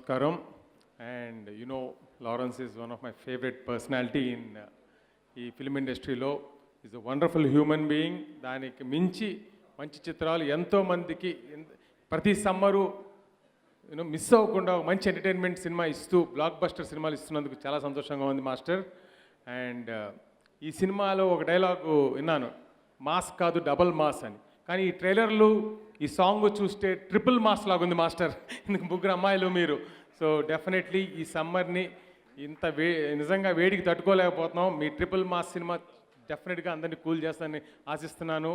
Namaskaram. And you know, Lawrence is one of my favorite personality in the film industry. He's a wonderful human being. దానికి మించి మంచి చిత్రాలు ఎంతో మందికి ప్రతి సమ్మరు మిస్ అవ్వకుండా మంచి ఎంటర్టైన్మెంట్ సినిమా ఇస్తూ బ్లాక్ బస్టర్ సినిమాలు ఇస్తున్నందుకు చాలా సంతోషంగా ఉంది మాస్టర్. అండ్ ఈ సినిమాలో ఒక డైలాగు విన్నాను, మాస్ కాదు డబల్ మాస్ అని. కానీ ఈ ట్రైలర్లు ఈ సాంగ్ చూస్తే ట్రిపుల్ మాస్ లాగా ఉంది మాస్టర్. ఇందుకు ముగ్గురు అమ్మాయిలు మీరు. సో డెఫినెట్లీ ఈ సమ్మర్ని ఇంత నిజంగా వేడికి తట్టుకోలేకపోతున్నాం. మీ ట్రిపుల్ మాస్ సినిమా డెఫినెట్గా అందరినీ కూల్ చేస్తానని ఆశిస్తున్నాను.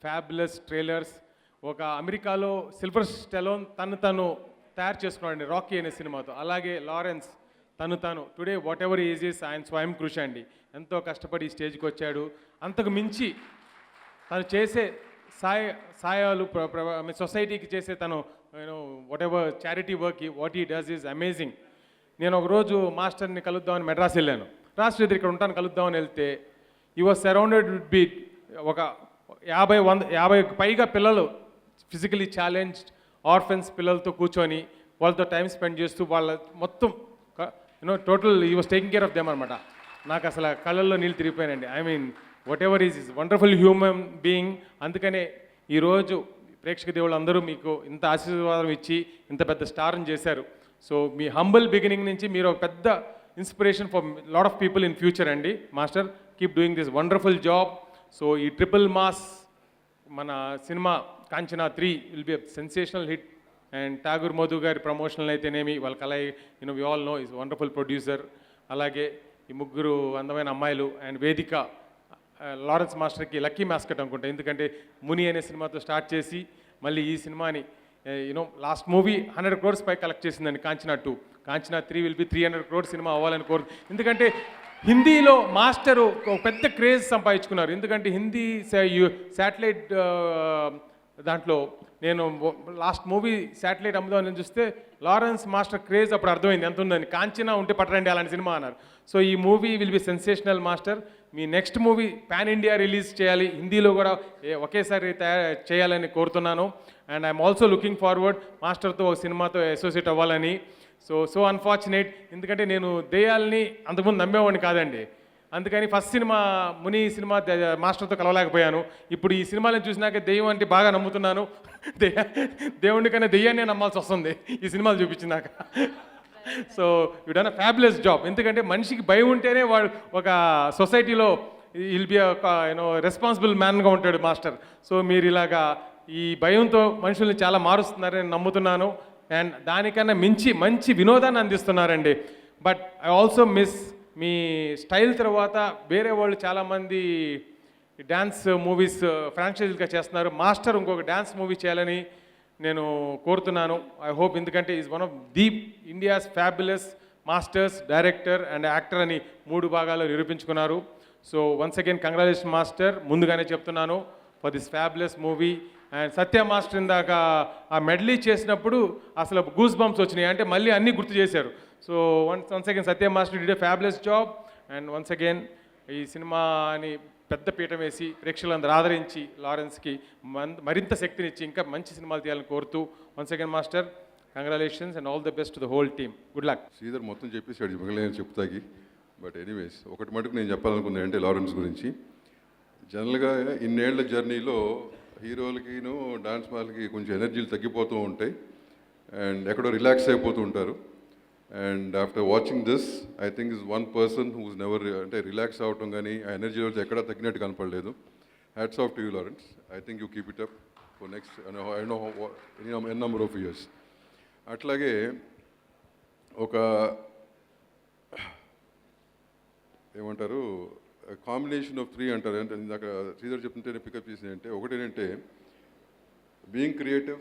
Fabulous trailers. ఒక అమెరికాలో సిల్వర్ స్టెలోన్ తను తయారు చేసుకున్నాడండి రాకీ అనే సినిమాతో. అలాగే లారెన్స్ తను టుడే వాట్ ఎవర్ ఈజీస్ ఆయన స్వయం కృషి అండి. ఎంతో కష్టపడి ఈ స్టేజ్కి వచ్చాడు. అంతకు మించి తను చేసే సాయాలు సొసైటీకి చేసే తను what ever charity work what he does is amazing. నేను ఒకరోజు మాస్టర్ని కలుద్దామని మెడ్రాస్ వెళ్ళాను. రాష్ట్ర ఇక్కడ ఉంటాను కలుద్దామని వెళ్తే ఈ వాజ్ సరౌండెడ్ విత్ బి ఒక 50 పైగా పిల్లలు ఫిజికలీ ఛాలెంజ్డ్ ఆర్ఫెన్స్ పిల్లలతో కూర్చొని వాళ్ళతో టైం స్పెండ్ చేస్తూ వాళ్ళ మొత్తం టోటల్ ఈ was taking care of them అనమాట. నాకు అసలు కళ్ళల్లో నీళ్ళు తిరిగిపోయానండి. I mean whatever is wonderful human being. అందుకనే ఈరోజు ప్రేక్షక దేవుళ్ళు అందరూ మీకు ఇంత ఆశీర్వాదం ఇచ్చి ఇంత పెద్ద స్టార్ని చేశారు. సో మీ హంబుల్ బిగినింగ్ నుంచి మీరు ఒక పెద్ద inspiration for lot of people in future అండి. Master keep doing this wonderful job. So ఈ ట్రిపుల్ మాస్ మన సినిమా Kanchana 3 will be sensational hit. And Tagore Madhu గారి ప్రమోషనల్ అయితేనేమి వాళ్ళ కళ we all know is wonderful producer. అలాగే ఈ ముగ్గురు అందమైన అమ్మాయిలు అండ్ వేదిక లారెన్స్ మాస్టర్కి లక్కీ మ్యాస్కెట్ అనుకుంటా. ఎందుకంటే ముని అనే సినిమాతో స్టార్ట్ చేసి మళ్ళీ ఈ సినిమాని లాస్ట్ మూవీ 100 crores పై కలెక్ట్ చేసిందండి Kanchana 2. Kanchana 3 will B 300 crores cinema అవ్వాలని ఎందుకంటే హిందీలో మాస్టరు ఒక పెద్ద క్రేజ్ సంపాదించుకున్నారు. ఎందుకంటే హిందీ శాటిలైట్ దాంట్లో నేను లాస్ట్ మూవీ శాటిలైట్ అమ్ముదామని చూస్తే లారెన్స్ మాస్టర్ క్రేజ్ అప్పుడు అర్థమైంది ఎంత ఉందని. కాంచనా ఉంటే పట్టరండి అలాంటి సినిమా అన్నారు. సో ఈ movie will be sensational master. మీ next movie pan India release చేయాలి, హిందీలో కూడా ఒకేసారి చేయాలని కోరుతున్నాను. And I'm also looking forward మాస్టర్తో ఒక సినిమాతో అసోసియేట్ అవ్వాలని. సో అన్ఫార్చునేట్, ఎందుకంటే నేను దెయ్యాలని అంతకుముందు నమ్మేవాడిని కాదండి. అందుకని ఫస్ట్ సినిమా ముని సినిమా మాస్టర్తో కలవలేకపోయాను. ఇప్పుడు ఈ సినిమాలను చూసినాక దెయ్యం అంటే బాగా నమ్ముతున్నాను. దేవుడి కన్నా దెయ్యాన్ని నమ్మాల్సి వస్తుంది ఈ సినిమాలు చూపించినాక. So you done a fabulous job. ఎందుకంటే మనిషికి భయం ఉంటేనే వాడు ఒక సొసైటీలో విల్ బి రెస్పాన్సిబుల్ మ్యాన్గా ఉంటాడు మాస్టర్. సో మీరు ఇలాగా ఈ భయంతో మనుషుల్ని చాలా మారుస్తున్నారని నమ్ముతున్నాను. అండ్ దానికన్నా మించి మంచి వినోదాన్ని అందిస్తున్నారండి. బట్ ఐ ఆల్సో మిస్ మీ స్టైల్ తర్వాత వేరే వాళ్ళు చాలామంది డ్యాన్స్ మూవీస్ ఫ్రాంచైజీలుగా చేస్తున్నారు. మాస్టర్ ఇంకొక డ్యాన్స్ మూవీ చేయాలని నేను కోరుతున్నాను. ఐ హోప్, ఎందుకంటే is one of the India's fabulous masters, director and actor అని 3 భాగాల్లో నిరూపించుకున్నారు. So once again congratulation master. ముందుగానే చెప్తున్నాను for this fabulous movie. And Satya master ఇందాక ఆ మెడలీ చేసినప్పుడు అసలు గూస్ బంప్స్ వచ్చినాయి, అంటే మళ్ళీ అన్నీ గుర్తు చేశారు. So once again Satya master did a fabulous job. And once again ఈ సినిమాని పెద్ద పీఠం వేసి ప్రేక్షకులందరూ ఆదరించి లారెన్స్కి మరింత శక్తినిచ్చి ఇంకా మంచి సినిమాలు తీయాలని కోరుతూ once again master congratulations and all the best to the whole team. Good luck. Sridhar మొత్తం చెప్పేసాడు, మిగిలిన చెప్తాకి. బట్ ఎనీవేస్ ఒకటి మటుకు నేను చెప్పాలనుకుంది అంటే లారెన్స్ గురించి. జనరల్గా ఇన్నేళ్ల జర్నీలో హీరోలకిను డాన్స్ వాళ్ళకి కొంచెం ఎనర్జీలు తగ్గిపోతూ ఉంటాయి అండ్ ఎక్కడో రిలాక్స్ అయిపోతూ ఉంటారు. And after watching this I think is one person who's never అంటే రిలాక్స్ అవ్వటం కానీ ఆ ఎనర్జీ రోజు ఎక్కడా తగ్గినట్టు కనపడలేదు. Hats off to you Lawrence. I think you keep it up for next n number of years. అట్లాగే ఒక ఏమంటారు కాంబినేషన్ ఆఫ్ 3 అంటారు. అంటే ఇందాక శ్రీధర్ చెప్తుంటేనే పికప్ చేసింది అంటే ఒకటేంటంటే being creative,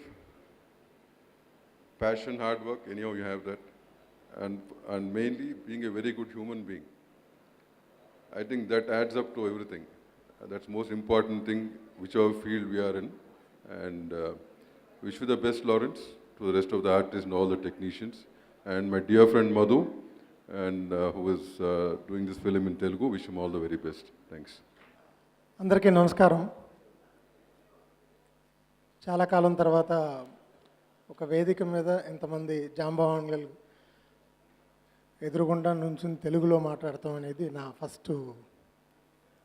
passion, hard work, anyhow you have that, and mainly being a very good human being. I think that adds up to everything. That's most important thing whichever field we are in. And wish you the best, Lawrence, to the rest of the artists and all the technicians, and my dear friend Madhu, and who is doing this film in Telugu. Wish him all the very best. Thanks. అందరికీ నమస్కారం. చాలా కాలం తర్వాత ఒక వేదిక మీద ఇంతమంది జాంబవాన్లు ఎదురుగుండా నుంచుని తెలుగులో మాట్లాడతాం అనేది నా ఫస్ట్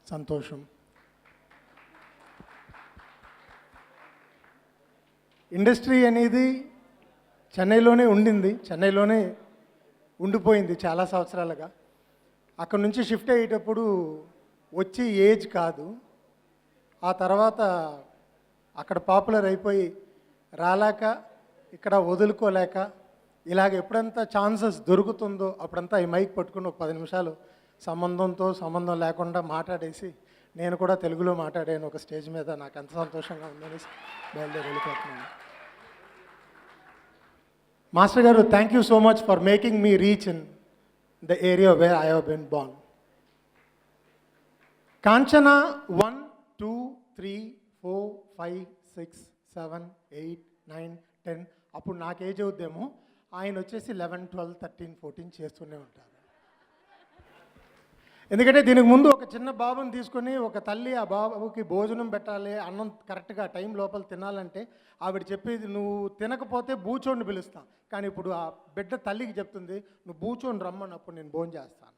సంతోషం. ఇండస్ట్రీ అనేది చెన్నైలోనే ఉండింది, చెన్నైలోనే ఉండిపోయింది చాలా సంవత్సరాలుగా. అక్కడ నుంచి షిఫ్ట్ అయ్యేటప్పుడు వచ్చి ఏజ్ కాదు, ఆ తర్వాత అక్కడ పాపులర్ అయిపోయి రాలేక ఇక్కడ వదులుకోలేక ఇలాగ ఎప్పుడంతా ఛాన్సెస్ దొరుకుతుందో అప్పుడంతా ఈ మైక్ పట్టుకుని ఒక 10 నిమిషాలు సంబంధం లేకుండా మాట్లాడేసి నేను కూడా తెలుగులో మాట్లాడాను ఒక స్టేజ్ మీద. నాకు ఎంత సంతోషంగా ఉందని బయలుదేరి వెళ్ళిపోతున్నాను. మాస్టర్ గారు, thank you so much for making me reach in the area where I have been born. Kanchana 1, 2, 3, 4, 5, 6, 7, 8, 9, 10 అప్పుడు నాకు ఏజ్ అవుద్దేమో, ఆయన వచ్చేసి 11, 12, 13, 14 చేస్తూనే ఉంటారు. ఎందుకంటే దీనికి ముందు ఒక చిన్న బాబుని తీసుకొని ఒక తల్లి ఆ బాబుకి భోజనం పెట్టాలి, అన్నం కరెక్ట్గా టైం లోపల తినాలంటే ఆవిడ చెప్పేది, నువ్వు తినకపోతే బూచోడిని పిలుస్తాను. కానీ ఇప్పుడు ఆ బిడ్డ తల్లికి చెప్తుంది, నువ్వు బూచోని రమ్మన్నప్పుడు నేను భోజనం చేస్తాను.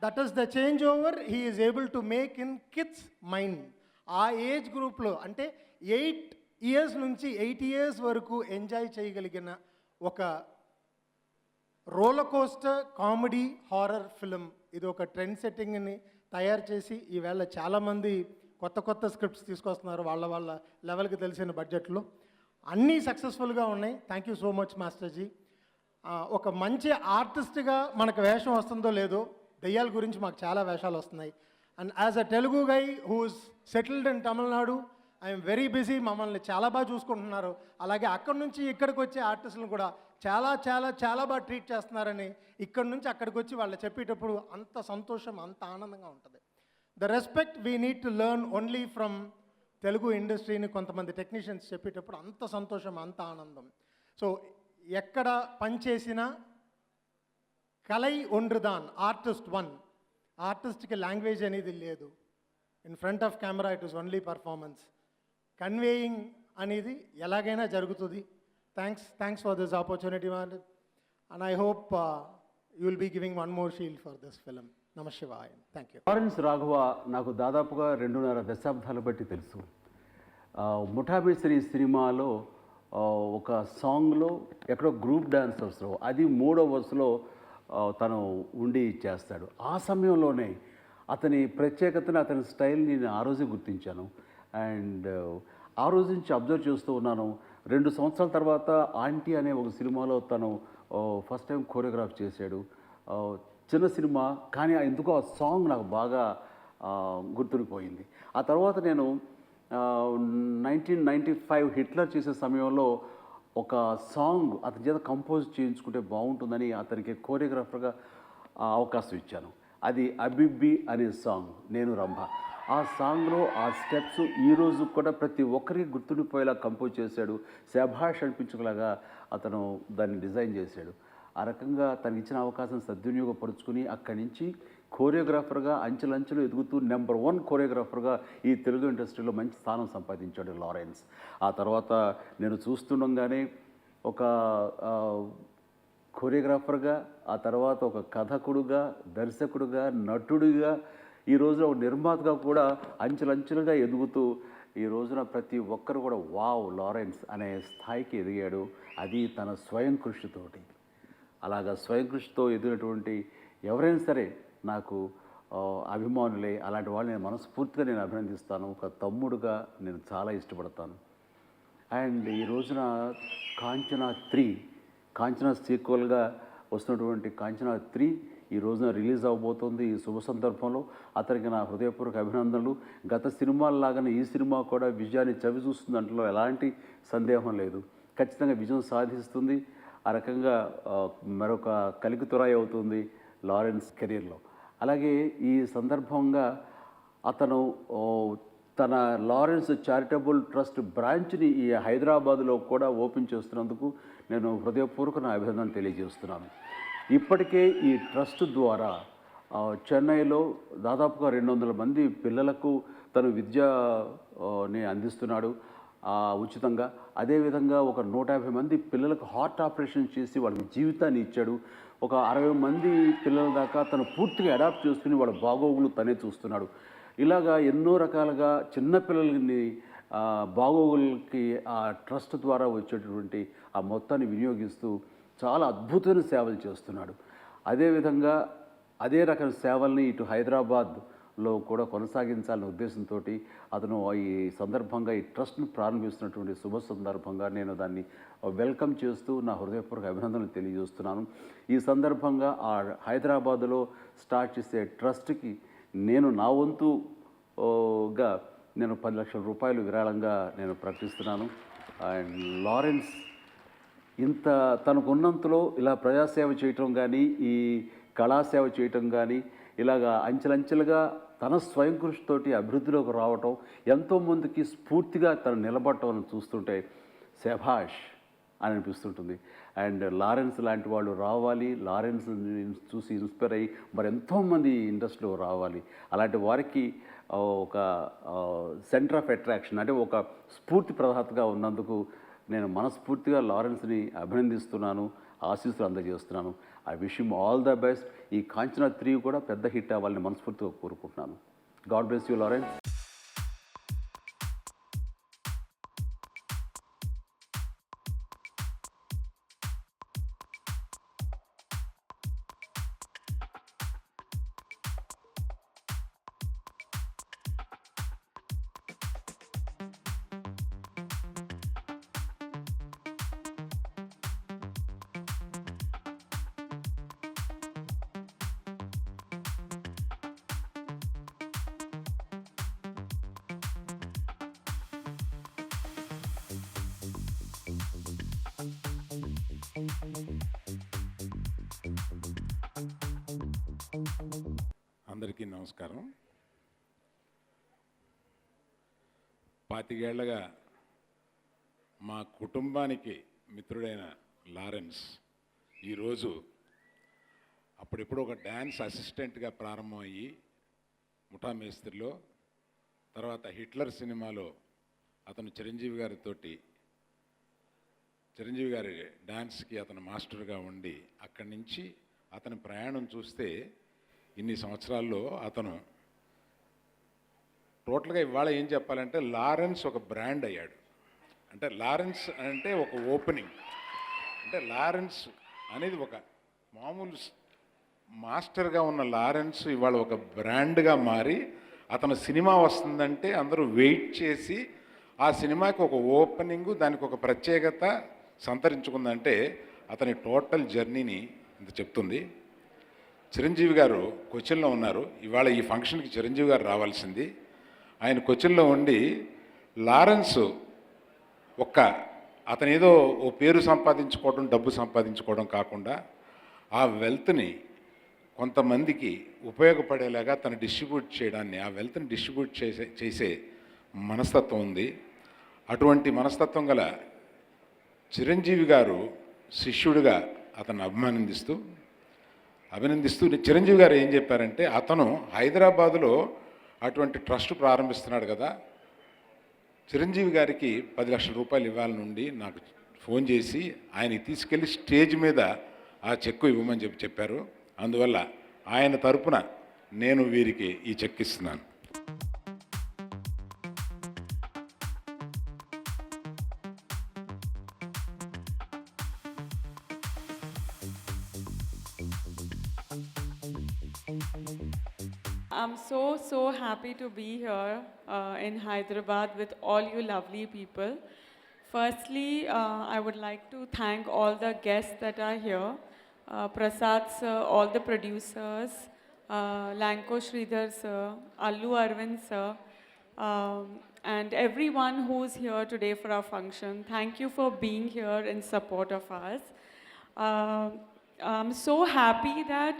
That is the change over he is able to make in kids mind. ఆ ఏజ్ గ్రూప్లో అంటే 8 ఇయర్స్ నుంచి 8 ఇయర్స్ వరకు ఎంజాయ్ చేయగలిగిన ఒక roller coaster comedy horror film. ఇది ఒక ట్రెండ్ సెట్టింగ్ని తయారు చేసి ఈవేళ చాలామంది కొత్త స్క్రిప్ట్స్ తీసుకొస్తున్నారు వాళ్ళ లెవెల్కి తెలిసిన బడ్జెట్లో. అన్నీ సక్సెస్ఫుల్గా ఉన్నాయి. థ్యాంక్ యూ సో మచ్ మాస్టర్జీ. ఒక మంచి ఆర్టిస్ట్గా మనకు వేషం వస్తుందో లేదో, దెయ్యాల గురించి మాకు చాలా వేషాలు వస్తున్నాయి. And as a Telugu guy who's settled in Tamil Nadu, I'm very busy. మమ్మల్ని చాలా బాగా చూసుకుంటున్నారు. అలాగే అక్కడి నుంచి ఇక్కడికి వచ్చే ఆర్టిస్టులను కూడా చాలా చాలా చాలా బాగా ట్రీట్ చేస్తున్నారని ఇక్కడి నుంచి అక్కడికి వచ్చి వాళ్ళు చెప్పేటప్పుడు అంత సంతోషం, అంత ఆనందంగా ఉంటుంది. The respect we need to learn only from Telugu ఇండస్ట్రీని కొంతమంది టెక్నీషియన్స్ చెప్పేటప్పుడు అంత సంతోషం, అంత ఆనందం. సో ఎక్కడ పనిచేసినా కలై ఒండ్రుదాన్, ఆర్టిస్ట్ 1. ఆర్టిస్ట్కి లాంగ్వేజ్ అనేది లేదు. In front of camera it is only performance. Conveying అనేది ఎలాగైనా జరుగుతుంది. Thanks for this opportunity and I hope you will be giving one more shield for this film. నమ శివాయ. Thank you. లారెన్స్ రాఘవ నాకు దాదాపుగా 2.5 దశాబ్దాలు బట్టి తెలుసు. ముఠాబేసరి సినిమాలో ఒక సాంగ్లో ఎక్కడో గ్రూప్ డాన్సర్స్లో అది 3వ వరుసలో తను ఉండి చేస్తాడు. ఆ సమయంలోనే అతని ప్రత్యేకతను, అతని స్టైల్ని నేను ఆ రోజే గుర్తించాను. అండ్ ఆ రోజు నుంచి అబ్జర్వ్ చేస్తూ ఉన్నాను. 2 సంవత్సరాల తర్వాత ఆంటీ అనే ఒక సినిమాలో తను ఫస్ట్ టైం కోరియోగ్రాఫ్ చేశాడు. చిన్న సినిమా, కానీ ఎందుకో ఆ సాంగ్ నాకు బాగా గుర్తుండిపోయింది. ఆ తర్వాత నేను 1995 హిట్లర్ చేసే సమయంలో ఒక సాంగ్ అతని చేత కంపోజ్ చేయించుకుంటే బాగుంటుందని అతనికి కోరియోగ్రాఫర్గా అవకాశం ఇచ్చాను. అది అబిబ్బి అనే సాంగ్, నేను రంభ. ఆ సాంగ్లో ఆ స్టెప్స్ ఈరోజు కూడా ప్రతి ఒక్కరికి గుర్తుండిపోయేలా కంపోజ్ చేశాడు. శభాష్ అనిపించుకులాగా అతను దాన్ని డిజైన్ చేశాడు. ఆ రకంగా తనకి ఇచ్చిన అవకాశం సద్వినియోగపరుచుకుని అక్కడి నుంచి కోరియోగ్రాఫర్గా అంచెలంచెలు ఎదుగుతూ నెంబర్ 1 కోరియోగ్రాఫర్గా ఈ తెలుగు ఇండస్ట్రీలో మంచి స్థానం సంపాదించాడు లారెన్స్. ఆ తర్వాత నేను చూస్తుండగానే ఒక కోరియోగ్రాఫర్గా, ఆ తర్వాత ఒక కథకుడుగా, దర్శకుడుగా, నటుడిగా, ఈ రోజున ఒక నిర్మాతగా కూడా అంచెలంచెలుగా ఎదుగుతూ ఈ రోజున ప్రతి ఒక్కరు కూడా వావ్ లారెన్స్ అనే స్థాయికి ఎదిగాడు. అది తన స్వయం కృషితోటి. అలాగా స్వయం కృషితో ఎదిగినటువంటి ఎవరైనా సరే నాకు అభిమానులే. అలాంటి వాళ్ళు నేను మనస్ఫూర్తిగా నేను అభినందిస్తాను. ఒక తమ్ముడుగా నేను చాలా ఇష్టపడతాను. అండ్ ఈ రోజున కాంచనా సీక్వెల్గా వస్తున్నటువంటి కాంచనా 3 ఈ రోజున రిలీజ్ అవబోతోంది. ఈ శుభ సందర్భంలో అతనికి నా హృదయపూర్వక అభినందనలు. గత సినిమాల్లాగానే ఈ సినిమా కూడా విజయాన్ని చవి చూస్తుంది అంటలో ఎలాంటి సందేహం లేదు. ఖచ్చితంగా విజయం సాధిస్తుంది. ఆ రకంగా మరొక కలికితురాయి అవుతుంది లారెన్స్ కెరీర్లో. అలాగే ఈ సందర్భంగా అతను తన లారెన్స్ చారిటబుల్ ట్రస్ట్ బ్రాంచ్ని ఈ హైదరాబాదులో కూడా ఓపెన్ చేస్తున్నందుకు నేను హృదయపూర్వక నా అభినందన తెలియజేస్తున్నాను. ఇప్పటికే ఈ ట్రస్ట్ ద్వారా చెన్నైలో దాదాపుగా 200 మంది పిల్లలకు తను విద్యని అందిస్తున్నాడు. ఉచితంగా. అదేవిధంగా ఒక 150 మంది పిల్లలకు హార్ట్ ఆపరేషన్ చేసి వాళ్ళకి జీవితాన్ని ఇచ్చాడు. ఒక 60 మంది పిల్లల దాకా తను పూర్తిగా అడాప్ట్ చేసుకుని వాళ్ళ బాగోగులు తనే చూస్తున్నాడు. ఇలాగా ఎన్నో రకాలుగా చిన్నపిల్లల్ని బాగోగులకి ఆ ట్రస్ట్ ద్వారా వచ్చేటటువంటి ఆ మొత్తాన్ని వినియోగిస్తూ చాలా అద్భుతమైన సేవలు చేస్తున్నాడు. అదేవిధంగా అదే రకం సేవల్ని ఇటు హైదరాబాద్లో కూడా కొనసాగించాలనే ఉద్దేశంతో అతను ఈ సందర్భంగా ఈ ట్రస్ట్ను ప్రారంభిస్తున్నటువంటి శుభ సందర్భంగా నేను దాన్ని వెల్కమ్ చేస్తూ నా హృదయపూర్వక అభినందనలు తెలియజేస్తున్నాను. ఈ సందర్భంగా ఆ హైదరాబాదులో స్టార్ట్ చేసే ట్రస్ట్కి నేను నా వంతుగా నేను 10 లక్షల రూపాయలు విరాళంగా నేను ప్రకటిస్తున్నాను. అండ్ లారెన్స్ ఇంత తనకున్నంతలో ఇలా ప్రజాసేవ చేయటం కానీ, ఈ కళాసేవ చేయటం కానీ, ఇలాగా అంచెలంచెలుగా తన స్వయం కృషితోటి అభివృద్ధిలోకి రావటం, ఎంతోమందికి స్ఫూర్తిగా తను నిలబడటం చూస్తుంటే శభాష్ అని అనిపిస్తుంటుంది. అండ్ లారెన్స్ లాంటి వాళ్ళు రావాలి, లారెన్స్ చూసి ఇన్స్పైర్ అయ్యి మరి ఎంతోమంది ఇండస్ట్రీలో రావాలి. అలాంటి వారికి ఒక సెంటర్ ఆఫ్ అట్రాక్షన్ అంటే ఒక స్ఫూర్తి ప్రదాతగా ఉన్నందుకు నేను మనస్ఫూర్తిగా లారెన్స్ని అభినందిస్తున్నాను, ఆశీస్సులు అందజేస్తున్నాను. I wish him all the best. ఈ కాంచనా 3 కూడా పెద్ద హిట్ అవ్వాలని మనస్ఫూర్తిగా కోరుకుంటున్నాను. God bless you Lawrence. అందరికీ నమస్కారం. 25 ఏళ్లుగా మా కుటుంబానికి మిత్రుడైన లారెన్స్ ఈరోజు అప్పుడెప్పుడు ఒక డ్యాన్స్ అసిస్టెంట్గా ప్రారంభమయ్యి ముఠా మేస్త్రిలో, తర్వాత హిట్లర్ సినిమాలో అతను చిరంజీవి గారి డ్యాన్స్కి అతను మాస్టర్గా ఉండి అక్కడి నుంచి అతని ప్రయాణం చూస్తే ఇన్ని సంవత్సరాల్లో అతను టోటల్గా ఇవాళ ఏం చెప్పాలంటే లారెన్స్ ఒక బ్రాండ్ అయ్యాడు. అంటే లారెన్స్ అంటే ఒక ఓపెనింగ్, అంటే లారెన్స్ అనేది ఒక మామూలు మాస్టర్గా ఉన్న లారెన్స్ ఇవాళ ఒక బ్రాండ్గా మారి అతను సినిమా వస్తుందంటే అందరూ వెయిట్ చేసి ఆ సినిమాకి ఒక ఓపెనింగ్, దానికి ఒక ప్రత్యేకత సంతరించుకుందంటే అతని టోటల్ జర్నీని ఇంత చెప్తుంది. చిరంజీవి గారు కొచ్చిన్లో ఉన్నారు. ఇవాళ ఈ ఫంక్షన్కి చిరంజీవి గారు రావాల్సింది. ఆయన కొచ్చిన్లో ఉండి లారెన్స్ అతను ఏదో ఓ పేరు సంపాదించుకోవడం, డబ్బు సంపాదించుకోవడం కాకుండా ఆ వెల్త్ని కొంతమందికి ఉపయోగపడేలాగా తను డిస్ట్రిబ్యూట్ చేయడాన్ని, ఆ వెల్త్ని డిస్ట్రిబ్యూట్ చేసే మనస్తత్వం ఉంది. అటువంటి మనస్తత్వం గల చిరంజీవి గారు శిష్యుడిగా అతను అభినందిస్తూ చిరంజీవి గారు ఏం చెప్పారంటే, అతను హైదరాబాదులో అటువంటి ట్రస్ట్ ప్రారంభిస్తున్నాడు కదా, చిరంజీవి గారికి 10 లక్షల రూపాయలు ఇవ్వాలి నుండి నాకు ఫోన్ చేసి ఆయనకి తీసుకెళ్ళి స్టేజ్ మీద ఆ చెక్కు ఇవ్వమని చెప్పారు. అందువల్ల ఆయన తరపున నేను వీరికి ఈ చెక్ ఇస్తున్నాను. I'm so happy to be here in Hyderabad with all you lovely people. Firstly, I would like to thank all the guests that are here. Prasad sir, all the producers, Lanko Sridhar sir, Allu Arvind sir, and everyone who's here today for our function. Thank you for being here in support of us. I'm so happy that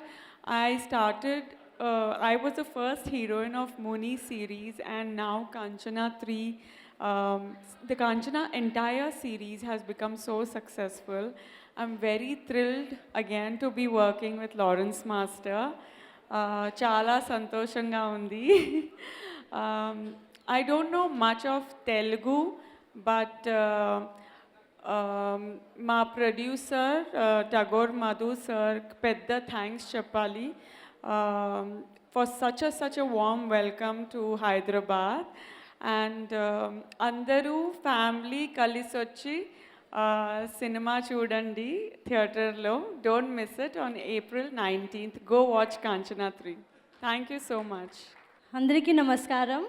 I was the first heroine of Muni series, and now Kanchana 3, the Kanchana entire series has become so successful. I'm very thrilled again to be working with Lawrence Master. Chala santoshanga undi. I don't know much of Telugu, but మా producer Tagore Madhu sir పెద్ద thanks చెప్పాలి for such a warm welcome to Hyderabad. And అందరూ family కలిసి వచ్చి cinema చూడండి థియేటర్లో. Don't miss it on April 19th. Go watch Kanchana 3. Thank you so much. అందరికీ నమస్కారం.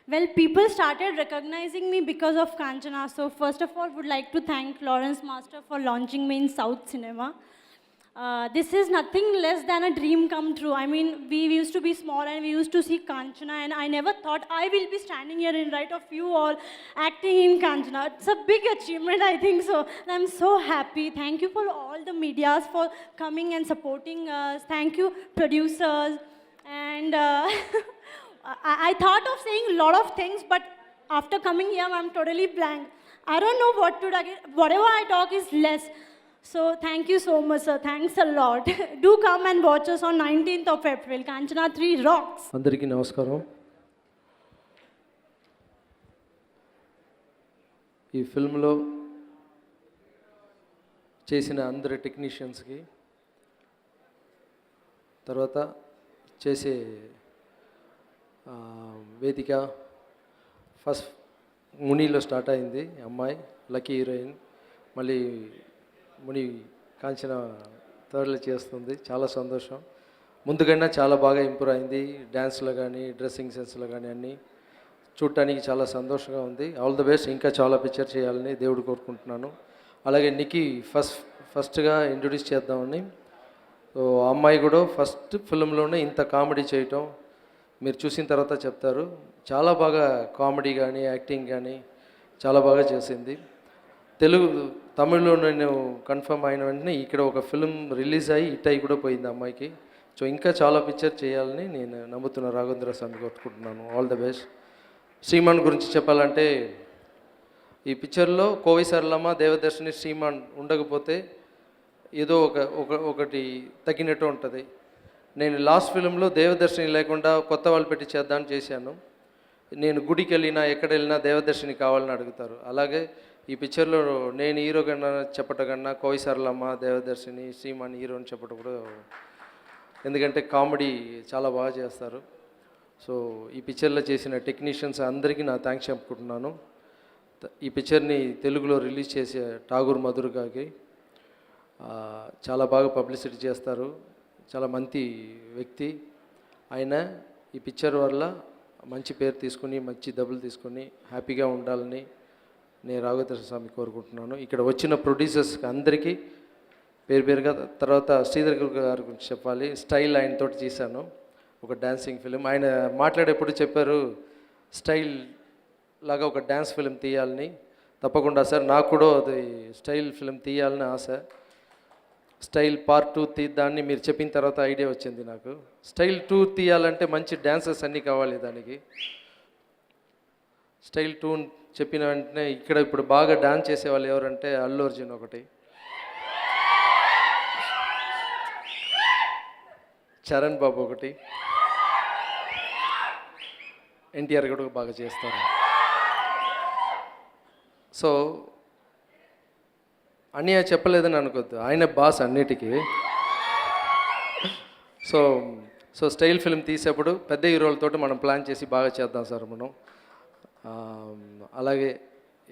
Well, people started recognizing me because of Kanchana. So first of all, would like to thank Lawrence Master for launching me in South cinema. This is nothing less than a dream come true. I mean, we used to be small and we used to see Kanchana, and I never thought I will be standing here in front of you all acting in Kanchana. It's a big achievement, I think so. And I'm so happy. Thank you for all the medias for coming and supporting us. Thank you, producers. And I thought of saying a lot of things, but after coming here, I'm totally blank. I don't know what to talk. Whatever I talk is less. So thank you so much, sir. Thanks a lot. Do come and watch us on 19th of April. Kanchana 3 rocks. అందరికీ నమస్కారం. ఈ ఫిల్మ్లో చేసిన అందరి టెక్నీషియన్స్కి, తర్వాత చేసే వేదిక first మునిలో start అయింది అమ్మాయి, లక్కీ హీరోయిన్. మళ్ళీ ముని కాంచన థర్డ్లో చేస్తుంది. చాలా సంతోషం. ముందుకన్నా చాలా బాగా ఇంప్రూవ్ అయింది. డ్యాన్స్లో కానీ డ్రెస్సింగ్ సెన్స్లో కానీ అన్నీ చూడటానికి చాలా సంతోషంగా ఉంది. All the best. ఇంకా చాలా పిక్చర్ చేయాలని దేవుడు కోరుకుంటున్నాను. అలాగే నికి ఫస్ట్గా ఇంట్రొడ్యూస్ చేద్దామని. సో ఆ అమ్మాయి కూడా ఫస్ట్ ఫిల్మ్లోనే ఇంత కామెడీ చేయటం మీరు చూసిన తర్వాత చెప్తారు. చాలా బాగా కామెడీ కానీ యాక్టింగ్ కానీ చాలా బాగా చేసింది. తమిళ్లో నేను కన్ఫర్మ్ అయిన వెంటనే ఇక్కడ ఒక ఫిల్మ్ రిలీజ్ అయ్యి హిట్ అయ్యి కూడా పోయింది అమ్మాయికి. సో ఇంకా చాలా పిక్చర్ చేయాలని నేను నమ్ముతున్న రాఘవేంద్ర స్వామి కొట్టుకుంటున్నాను. All the best. శ్రీమాన్ గురించి చెప్పాలంటే ఈ పిక్చర్లో కోవి సరళమ్మ, దేవదర్శిని, శ్రీమాన్ ఉండకపోతే ఏదో ఒకటి తగ్గినట్టు ఉంటుంది. నేను లాస్ట్ ఫిల్మ్లో దేవదర్శిని లేకుండా కొత్త వాళ్ళు పెట్టి చేద్దామని చేశాను. నేను గుడికి వెళ్ళినా ఎక్కడ వెళ్ళినా దేవదర్శిని కావాలని అడుగుతారు. అలాగే ఈ పిక్చర్లో నేను హీరో కన్నా చెప్పటం కన్నా కోవి సరళమ్మ, దేవదర్శిని, శ్రీమాన్ హీరో అని చెప్పడం కూడా, ఎందుకంటే కామెడీ చాలా బాగా చేస్తారు. సో ఈ పిక్చర్లో చేసిన టెక్నీషియన్స్ అందరికీ నా థ్యాంక్స్ చెప్పుకుంటున్నాను. ఈ పిక్చర్ని తెలుగులో రిలీజ్ చేసే ఠాగూర్ మధుర్గాకి చాలా బాగా పబ్లిసిటీ చేస్తారు. చాలా మంచి వ్యక్తి ఆయన. ఈ పిక్చర్ వల్ల మంచి పేరు తీసుకుని మంచి డబ్బులు తీసుకొని హ్యాపీగా ఉండాలని నేను రాఘవేంద్ర స్వామి కోరుకుంటున్నాను. ఇక్కడ వచ్చిన ప్రొడ్యూసర్స్కి అందరికీ పేరుగా. తర్వాత శ్రీధర్ గారి గురించి చెప్పాలి. స్టైల్ ఆయనతో చేశాను ఒక డాన్సింగ్ ఫిలిం. ఆయన మాట్లాడేప్పుడు చెప్పారు స్టైల్ లాగా ఒక డ్యాన్స్ ఫిలిం తీయాలని. తప్పకుండా సార్, నాకు కూడా అది స్టైల్ ఫిలిం తీయాలని ఆశ. స్టైల్ పార్ట్ 2 తీద్దాన్ని మీరు చెప్పిన తర్వాత ఐడియా వచ్చింది నాకు. స్టైల్ 2 తీయాలంటే మంచి డాన్సర్స్ అన్నీ కావాలి దానికి. స్టైల్ 2 చెప్పిన వెంటనే ఇక్కడ ఇప్పుడు బాగా డాన్స్ చేసేవాళ్ళు ఎవరంటే అల్లు అర్జున్ ఒకటి, చరణ్ బాబు ఒకటి, ఎన్టీఆర్ కూడా బాగా చేస్తారు. సో అన్నయ్య చెప్పలేదని అనుకోద్దు, ఆయన బాస్ అన్నిటికీ. సో స్టైల్ ఫిల్మ్ తీసేప్పుడు పెద్ద హీరోలతో మనం ప్లాన్ చేసి బాగా చేద్దాం సార్ మనం. అలాగే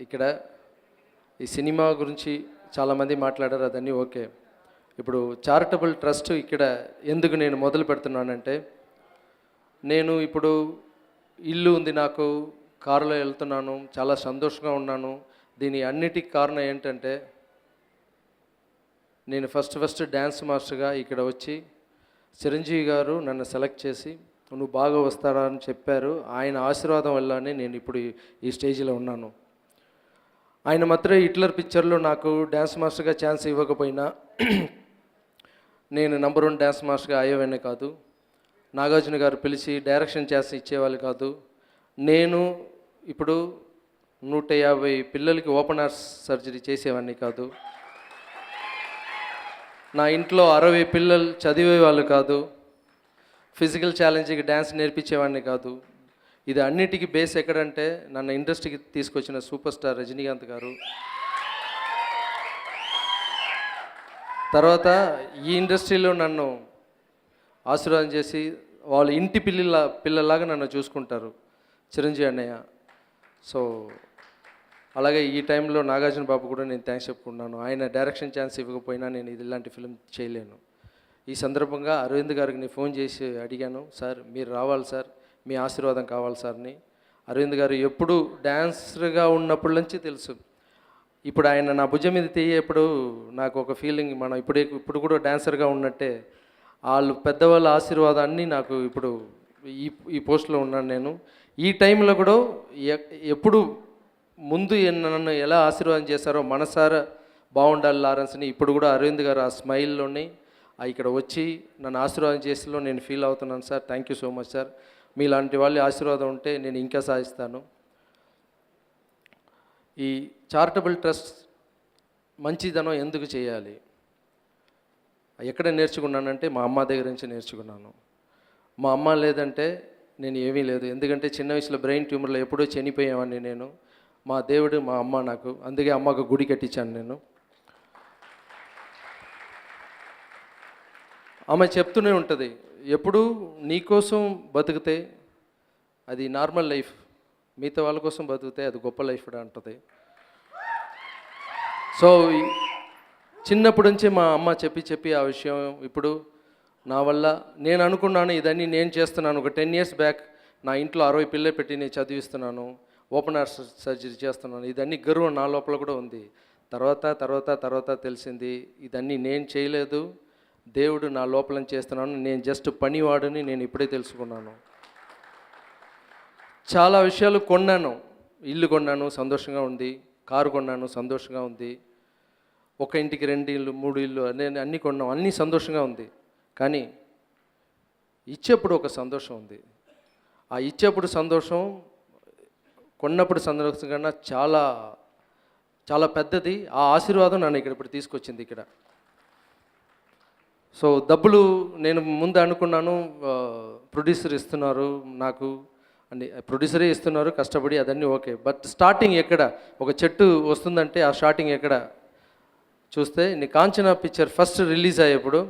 ఇక్కడ ఈ సినిమా గురించి చాలామంది మాట్లాడారు, అదన్నీ ఓకే. ఇప్పుడు చారిటబుల్ ట్రస్ట్ ఇక్కడ ఎందుకు నేను మొదలు పెడుతున్నానంటే, నేను ఇప్పుడు ఇల్లు ఉంది నాకు, కారులో వెళ్తున్నాను, చాలా సంతోషంగా ఉన్నాను. దీని అన్నిటికీ కారణం ఏంటంటే, నేను ఫస్ట్ డ్యాన్స్ మాస్టర్గా ఇక్కడ వచ్చి చిరంజీవి గారు నన్ను సెలెక్ట్ చేసి నువ్వు బాగా వస్తారా అని చెప్పారు. ఆయన ఆశీర్వాదం వల్లనే నేను ఇప్పుడు ఈ స్టేజ్లో ఉన్నాను. ఆయన మాత్రం హిట్లర్ పిక్చర్లో నాకు డ్యాన్స్ మాస్టర్గా ఛాన్స్ ఇవ్వకపోయినా నేను నంబర్ 1 డ్యాన్స్ మాస్టర్గా అయ్యేవాడిని కాదు. నాగార్జున గారు పిలిచి డైరెక్షన్ చేసి ఇచ్చేవాళ్ళు కాదు. నేను ఇప్పుడు 150 పిల్లలకి ఓపెన్ హార్ట్ సర్జరీ చేసేవాడిని కాదు. నా ఇంట్లో 60 పిల్లలు చదివే వాళ్ళు కాదు. ఫిజికల్ ఛాలెంజ్కి డ్యాన్స్ నేర్పించేవాడిని కాదు. ఇది అన్నిటికీ బేస్ ఎక్కడంటే నన్ను ఇండస్ట్రీకి తీసుకొచ్చిన సూపర్ స్టార్ రజనీకాంత్ గారు, తర్వాత ఈ ఇండస్ట్రీలో నన్ను ఆశీర్వాదం చేసి వాళ్ళు ఇంటి పిల్లలాగా నన్ను చూసుకుంటారు చిరంజీవి అన్నయ్య. సో అలాగే ఈ టైంలో నాగార్జున బాబు కూడా నేను థ్యాంక్స్ చెప్పుకున్నాను. ఆయన డైరెక్షన్ ఛాన్స్ ఇవ్వకపోయినా నేను ఇలాంటి ఫిల్మ్ చేయలేను. ఈ సందర్భంగా అరవింద్ గారికి నేను ఫోన్ చేసి అడిగాను, సార్ మీరు రావాలి సార్, మీ ఆశీర్వాదం కావాలి సార్ని. అరవింద్ గారు ఎప్పుడు డ్యాన్సర్గా ఉన్నప్పటి నుంచి తెలుసు. ఇప్పుడు ఆయన నా భుజం మీద తీయేప్పుడు నాకు ఒక ఫీలింగ్, మనం ఇప్పుడు కూడా డాన్సర్గా ఉన్నట్టే. వాళ్ళు పెద్దవాళ్ళ ఆశీర్వాదాన్ని నాకు ఇప్పుడు ఈ పోస్ట్లో ఉన్నాను నేను. ఈ టైంలో కూడా ఎప్పుడు ముందు నన్ను ఎలా ఆశీర్వాదం చేశారో మనసారా బాగుండాలి లారెన్స్ని, ఇప్పుడు కూడా అరవింద్ గారు ఆ స్మైల్లోని ఇక్కడ వచ్చి నన్ను ఆశీర్వాదం చేసేలో నేను ఫీల్ అవుతున్నాను sir. Thank you so much sir. మీలాంటి వాళ్ళ ఆశీర్వాదం ఉంటే నేను ఇంకా సాధిస్తాను. ఈ చారిటబుల్ ట్రస్ట్ మంచిదనం ఎందుకు చేయాలి, ఎక్కడ నేర్చుకున్నానంటే మా అమ్మ దగ్గర నుంచి నేర్చుకున్నాను. మా అమ్మ లేదంటే నేను ఏమీ లేదు. ఎందుకంటే చిన్న వయసులో బ్రెయిన్ ట్యూమర్లో ఎప్పుడో చనిపోయేవాడిని నేను. మా దేవుడు మా అమ్మ నాకు, అందుకే అమ్మకు గుడి కట్టించాను నేను. ఆమె చెప్తూనే ఉంటుంది, ఎప్పుడు నీకోసం బతికితే అది నార్మల్ లైఫ్, మిగతా వాళ్ళ కోసం బతికితే అది గొప్ప లైఫ్ అంటుంది. సో చిన్నప్పటి నుంచి మా అమ్మ చెప్పి ఆ విషయం ఇప్పుడు నా వల్ల నేను అనుకున్నాను ఇదన్నీ నేను చేస్తున్నాను. ఒక 10 years బ్యాక్ నా ఇంట్లో 60 పిల్లలు పెట్టి నేను చదివిస్తున్నాను, ఓపెన్ హార్ట్ సర్జరీ చేస్తున్నాను. ఇదన్నీ గర్వం నా లోపల కూడా ఉంది. తర్వాత తెలిసింది ఇదన్నీ నేను చేయలేదు, దేవుడు నా లోపల చేస్తున్నాను, నేను జస్ట్ పనివాడని నేను ఇప్పుడే తెలుసుకున్నాను. చాలా విషయాలు కొన్నాను, ఇల్లు కొన్నాను సంతోషంగా ఉంది, కారు కొన్నాను సంతోషంగా ఉంది, ఒక ఇంటికి 2 ఇళ్ళు 3 ఇళ్ళు అన్నీ కొన్నాం, అన్నీ సంతోషంగా ఉంది. కానీ ఇచ్చేప్పుడు ఒక సంతోషం ఉంది. ఆ ఇచ్చేప్పుడు సంతోషం కొన్నప్పుడు సంతోషం కన్నా చాలా చాలా పెద్దది. ఆ ఆశీర్వాదం నన్ను ఇప్పుడు తీసుకొచ్చింది ఇక్కడ. సో డబ్బులు నేను ముందు అనుకున్నాను ప్రొడ్యూసర్ ఇస్తున్నారు నాకు అని, ప్రొడ్యూసరే ఇస్తున్నారు కష్టపడి, అదన్నీ ఓకే. బట్ స్టార్టింగ్ ఎక్కడ ఒక చెట్టు వస్తుందంటే ఆ స్టార్టింగ్ ఎక్కడ చూస్తే నీ కాంచనా పిక్చర్ ఫస్ట్ రిలీజ్ అయ్యేప్పుడు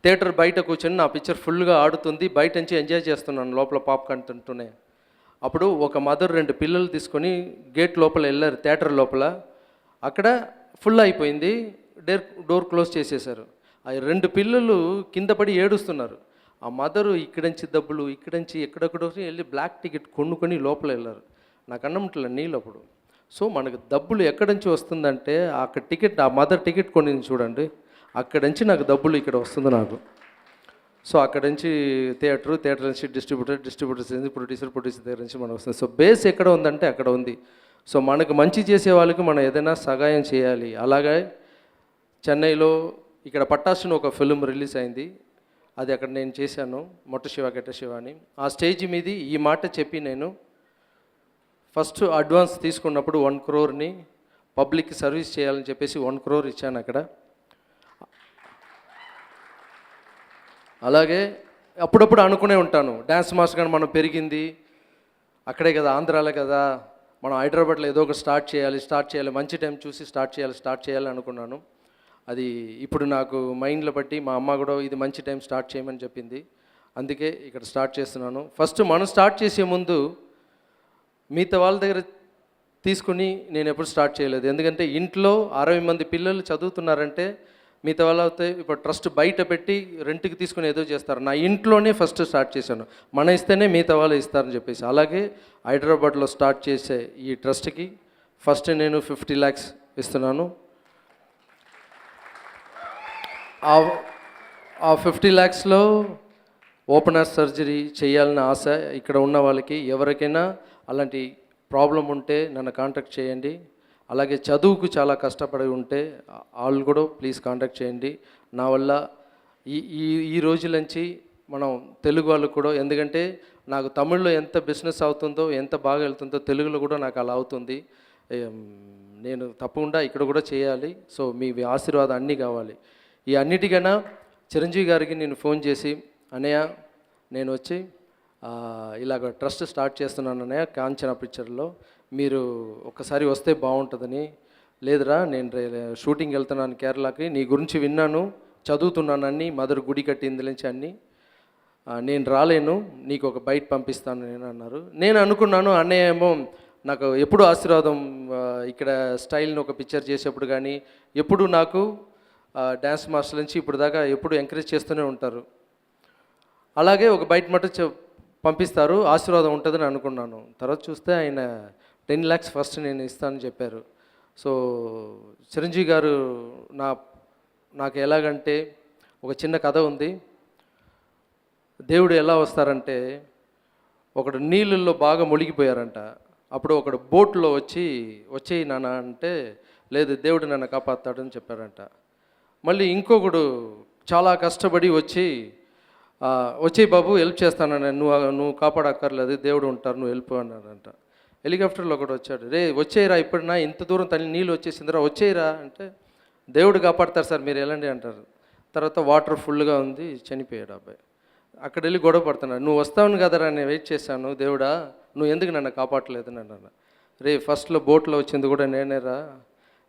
థియేటర్ బయట కూర్చొని నా పిక్చర్ ఫుల్గా ఆడుతుంది, బయట నుంచి ఎంజాయ్ చేస్తున్నాను లోపల పాప్కార్న్ తింటూనే. అప్పుడు ఒక మదర్ 2 పిల్లలు తీసుకొని గేట్ లోపల వెళ్ళారు, థియేటర్ లోపల. అక్కడ ఫుల్ అయిపోయింది, డోర్ క్లోజ్ చేసేసారు. ఆ 2 పిల్లలు కింద పడి ఏడుస్తున్నారు. ఆ మదరు ఇక్కడి నుంచి డబ్బులు ఇక్కడి నుంచి ఎక్కడెక్కడో వెళ్ళి బ్లాక్ టికెట్ కొనుక్కొని లోపల వెళ్ళారు. నాకు అన్నమట్ల నీళ్ళు అప్పుడు. సో మనకు డబ్బులు ఎక్కడి నుంచి వస్తుందంటే అక్కడ టికెట్, ఆ మదర్ టికెట్ కొని చూడండి, అక్కడి నుంచి నాకు డబ్బులు ఇక్కడ వస్తుంది నాకు. సో అక్కడి నుంచి థియేటర్ నుంచి డిస్ట్రిబ్యూటర్స్ నుంచి ప్రొడ్యూసర్ దగ్గర నుంచి మనకు వస్తుంది. సో బేస్ ఎక్కడ ఉందంటే అక్కడ ఉంది. సో మనకు మంచి చేసే వాళ్ళకి మనం ఏదైనా సహాయం చేయాలి. అలాగే చెన్నైలో ఇక్కడ పట్టాసుని ఒక ఫిల్మ్ రిలీజ్ అయింది, అది అక్కడ నేను చేశాను, మొట్ట శివ గెట్ట శివ అని. ఆ స్టేజ్ మీద ఈ మాట చెప్పి నేను ఫస్ట్ అడ్వాన్స్ తీసుకున్నప్పుడు 1 crore పబ్లిక్కి సర్వీస్ చేయాలని చెప్పేసి 1 crore ఇచ్చాను అక్కడ. అలాగే అప్పుడప్పుడు అనుకునే ఉంటాను, డ్యాన్స్ మాస్టర్ కానీ మనం పెరిగింది అక్కడే కదా, ఆంధ్రాలే కదా, మనం హైదరాబాద్లో ఏదో ఒక స్టార్ట్ చేయాలి, మంచి టైం చూసి స్టార్ట్ చేయాలి అనుకున్నాను. అది ఇప్పుడు నాకు మైండ్లో బట్టి మా అమ్మ కూడా ఇది మంచి టైం స్టార్ట్ చేయమని చెప్పింది, అందుకే ఇక్కడ స్టార్ట్ చేస్తున్నాను. ఫస్ట్ మనం స్టార్ట్ చేసే ముందు మిగతా వాళ్ళ దగ్గర తీసుకుని నేను ఎప్పుడు స్టార్ట్ చేయలేదు. ఎందుకంటే ఇంట్లో 60 మంది పిల్లలు చదువుతున్నారంటే మిగతా వాళ్ళు అయితే ఇప్పుడు ట్రస్ట్ బయట పెట్టి రెంట్కి తీసుకుని ఏదో చేస్తారు. నా ఇంట్లోనే ఫస్ట్ స్టార్ట్ చేశాను, మన ఇస్తేనే మిగతా వాళ్ళు ఇస్తారని చెప్పేసి. అలాగే హైదరాబాద్లో స్టార్ట్ చేసే ఈ ట్రస్ట్కి ఫస్ట్ నేను 50 lakhs ఇస్తున్నాను. ఆ 50 lakhsలో ఓపెన్ హార్ట్ సర్జరీ చేయాలని ఆశ ఇక్కడ ఉన్న వాళ్ళకి ఎవరికైనా అలాంటి ప్రాబ్లం ఉంటే నన్ను కాంటాక్ట్ చేయండి. అలాగే చదువుకు చాలా కష్టపడి ఉంటే వాళ్ళు కూడా ప్లీజ్ కాంటాక్ట్ చేయండి. నా వల్ల ఈ రోజుల నుంచి మనం తెలుగు వాళ్ళు కూడా, ఎందుకంటే నాకు తమిళ్లో ఎంత బిజినెస్ అవుతుందో ఎంత బాగా వెళ్తుందో తెలుగులో కూడా నాకు అలా అవుతుంది. నేను తప్పకుండా ఇక్కడ కూడా చేయాలి. సో మీ ఆశీర్వాదం అన్నీ కావాలి. ఈ అన్నిటికన్నా చిరంజీవి గారికి నేను ఫోన్ చేసి, అన్నయ్య నేను వచ్చి ఇలాగ ట్రస్ట్ స్టార్ట్ చేస్తున్నాననే కాంచన పిక్చర్లో, మీరు ఒక్కసారి వస్తే బాగుంటుందని. లేదురా నేను షూటింగ్ వెళ్తున్నాను కేరళకి, నీ గురించి విన్నాను, చదువుతున్నాను అన్నీ, మదర్ గుడి కట్టింది నుంచి అన్నీ, నేను రాలేను, నీకు ఒక బయట పంపిస్తాను నేను అన్నారు. నేను అనుకున్నాను అన్నయ్య ఏమో నాకు ఎప్పుడు ఆశీర్వాదం, ఇక్కడ స్టైల్ని ఒక పిక్చర్ చేసేప్పుడు కానీ ఎప్పుడు నాకు డ్యాన్స్ మాస్టర్ నుంచి ఇప్పుడు దాకా ఎప్పుడు ఎంకరేజ్ చేస్తూనే ఉంటారు. అలాగే ఒక బయట మటు పంపిస్తారు, ఆశీర్వాదం ఉంటుందని అనుకున్నాను. తర్వాత చూస్తే ఆయన 10 lakhs ఫస్ట్ నేను ఇస్తానని చెప్పారు. సో చిరంజీవి గారు నాకు ఎలాగంటే ఒక చిన్న కథ ఉంది. దేవుడు ఎలా వస్తారంటే, ఒకడు నీళ్ళల్లో బాగా మునిగిపోయారంట. అప్పుడు ఒకడు బోట్లో వచ్చేయి నాన్న అంటే, లేదు దేవుడు నన్ను కాపాడుతాడని చెప్పారంట. మళ్ళీ ఇంకొకడు చాలా కష్టపడి వచ్చేయి బాబు హెల్ప్ చేస్తానని, నువ్వు కాపాడక్కర్లేదు దేవుడు ఉంటారు, నువ్వు వెళ్ళిపో అన్నారంట. హెలికాప్టర్లో ఒకటి వచ్చాడు, రే వచ్చేయరా, ఇప్పుడు నా ఇంత దూరం తల్లి నీళ్ళు వచ్చేసిందిరా వచ్చేయరా అంటే, దేవుడు కాపాడతారు సార్ మీరు వెళ్ళండి అంటారు. తర్వాత వాటర్ ఫుల్గా ఉంది, చనిపోయాడు అబ్బాయి. అక్కడ వెళ్ళి గొడవ పడుతున్నాడు, నువ్వు వస్తావును కదరా నేను వెయిట్ చేశాను, దేవుడా నువ్వు ఎందుకు నన్ను కాపాడలేదు అని అన్నాను. రే ఫస్ట్లో బోట్లో వచ్చింది కూడా నేనేరా,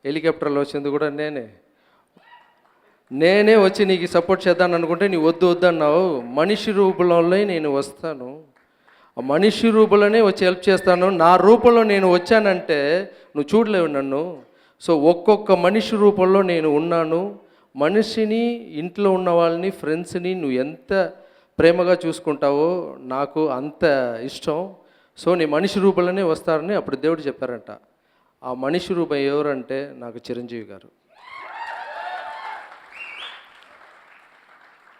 హెలికాప్టర్లో వచ్చింది కూడా నేనే వచ్చి నీకు సపోర్ట్ చేద్దాను అనుకుంటే నీ వద్దు అన్నావు. మనిషి రూపంలో నేను వస్తాను, ఆ మనిషి రూపంలోనే వచ్చి హెల్ప్ చేస్తాను, నా రూపంలో నేను వచ్చానంటే నువ్వు చూడలేవు నన్ను. సో ఒక్కొక్క మనిషి రూపంలో నేను ఉన్నాను. మనిషిని, ఇంట్లో ఉన్న వాళ్ళని, ఫ్రెండ్స్ని నువ్వు ఎంత ప్రేమగా చూసుకుంటావో నాకు అంత ఇష్టం. సో నీ మనిషి రూపంలోనే వస్తారని అప్పుడు దేవుడు చెప్పారంట. ఆ మనిషి రూపం ఎవరంటే నాకు చిరంజీవి గారు.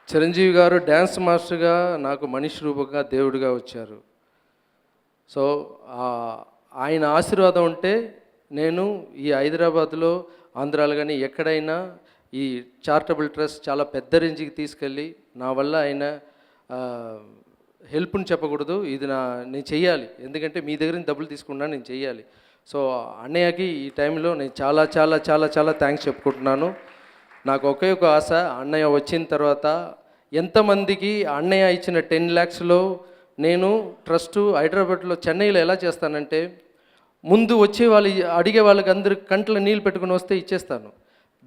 చిరంజీవి గారు డ్యాన్స్ మాస్టర్గా నాకు మనిషి రూపంగా దేవుడిగా వచ్చారు. సో ఆయన ఆశీర్వాదం ఉంటే నేను ఈ హైదరాబాద్లో, ఆంధ్రాలో కానీ ఎక్కడైనా ఈ చారిటబుల్ ట్రస్ట్ చాలా పెద్ద రేంజ్కి తీసుకెళ్ళి, నా వల్ల ఆయన హెల్ప్ని చెప్పకూడదు, ఇది నేను చెయ్యాలి, ఎందుకంటే మీ దగ్గర నుంచి డబ్బులు తీసుకున్నా నేను చెయ్యాలి. సో అన్నయ్యకి ఈ టైంలో నేను చాలా చాలా చాలా చాలా థ్యాంక్స్ చెప్పుకుంటున్నాను. నాకు ఒకే ఒక ఆశ, అన్నయ్య వచ్చిన తర్వాత ఎంతమందికి అన్నయ్య ఇచ్చిన 10 lakhsలో నేను ట్రస్ట్ హైదరాబాద్లో, చెన్నైలో ఎలా చేస్తానంటే, ముందు వచ్చే వాళ్ళు అడిగే వాళ్ళకి అందరికి కంట్లో నీళ్ళు పెట్టుకుని వస్తే ఇచ్చేస్తాను.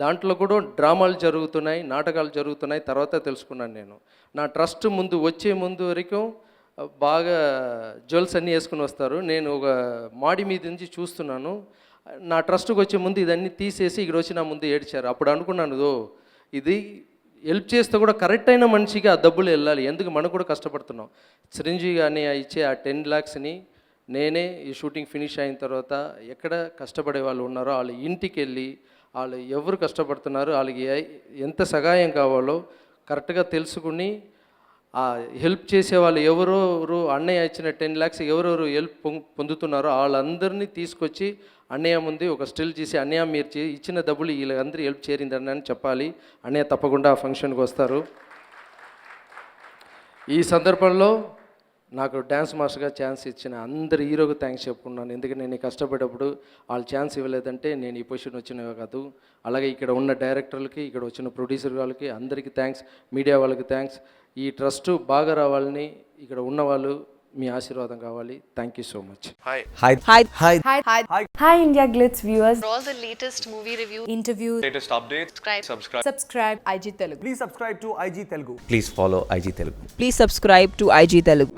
దాంట్లో కూడా డ్రామాలు జరుగుతున్నాయి, నాటకాలు జరుగుతున్నాయి, తర్వాత తెలుసుకున్నాను నేను. నా ట్రస్ట్ వచ్చే ముందు వరకు బాగా జ్యువెల్స్ అన్నీ వేసుకుని వస్తారు. నేను ఒక మాడి మీద నుంచి చూస్తున్నాను, నా ట్రస్ట్కి వచ్చే ముందు ఇదన్నీ తీసేసి ఇక్కడ వచ్చి నా ముందు ఏడ్చారు. అప్పుడు అనుకున్నాను, ఇది హెల్ప్ చేస్తే కూడా కరెక్ట్ అయిన మనిషికి ఆ డబ్బులు వెళ్ళాలి, ఎందుకు మనం కూడా కష్టపడుతున్నాం. చిరంజీవి గారిని ఇచ్చే ఆ 10 lakhsని నేనే ఈ షూటింగ్ ఫినిష్ అయిన తర్వాత ఎక్కడ కష్టపడే వాళ్ళు ఉన్నారో వాళ్ళ ఇంటికి వెళ్ళి, వాళ్ళు ఎవరు కష్టపడుతున్నారు, వాళ్ళకి ఎంత సహాయం కావాలో కరెక్ట్గా తెలుసుకుని, ఆ హెల్ప్ చేసే వాళ్ళు ఎవరెవరు, అన్నయ్య ఇచ్చిన 10 lakhs ఎవరెవరు హెల్ప్ పొందుతున్నారో వాళ్ళందరినీ తీసుకొచ్చి అన్నయ్య ముందు ఒక స్టిల్ చేసి, అన్నయ్య మీరు ఇచ్చిన డబ్బులు వీళ్ళందరూ హెల్ప్ చేరిందని అని చెప్పాలి. అన్నయ్య తప్పకుండా ఆ ఫంక్షన్కి వస్తారు. ఈ సందర్భంలో నాకు డ్యాన్స్ మాస్టర్గా ఛాన్స్ ఇచ్చిన అందరి హీరోకి థ్యాంక్స్ చెప్పుకున్నాను. ఎందుకంటే నేను కష్టపడేటప్పుడు వాళ్ళు ఛాన్స్ ఇవ్వలేదంటే నేను ఈ పొజిషన్ వచ్చినవి కాదు. అలాగే ఇక్కడ ఉన్న డైరెక్టర్లకి, ఇక్కడ వచ్చిన ప్రొడ్యూసర్ వాళ్ళకి అందరికీ థ్యాంక్స్, మీడియా వాళ్ళకి థ్యాంక్స్. ఈ ట్రస్ట్ బాగా రావాలని ఇక్కడ ఉన్న వాళ్ళు మీ ఆశీర్వాదం కావాలి. Thank you so much. Hi India Glitz viewers. For all the latest movie reviews, Interviews. latest updates, Subscribe IG Telugu. please subscribe to IG Telugu. Please follow IG Telugu. Please subscribe to IG Telugu.